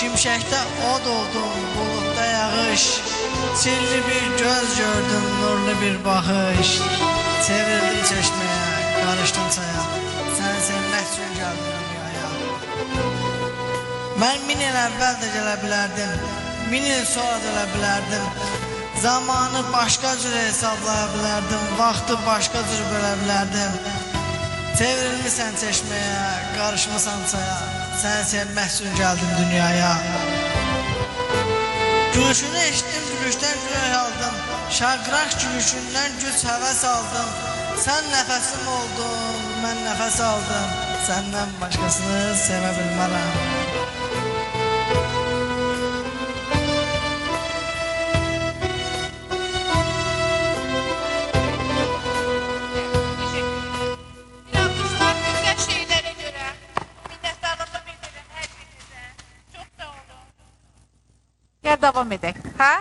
Şimşəkdə od oldum, buludda yağış. Sirli bir göz gördüm, nurlu bir baxış. Çevirdim çeşməyə, qarışdım çaya. Səni sevmək üçün gəldim dünyaya. Mən 1000 il əvvəl də gələ bilərdim, 1000 il sonra da gələ bilərdim. Zamanı başqa cür hesablaya bilərdim, vaxtı başqa cür bölə bilərdim. Çevrilmişsən çeşməyə, qarışmışsan çaya. Səni sevmək üçün gəldim dünyaya. Gülüşünü eşitdim, gülüşdən gülək aldım. Şaqraq gülüşündən güc həvəs aldım. Sən nəfəsim oldun, mən nəfəs aldım. Səndən başqasını sevə bilmərəm. Devam edək, hə?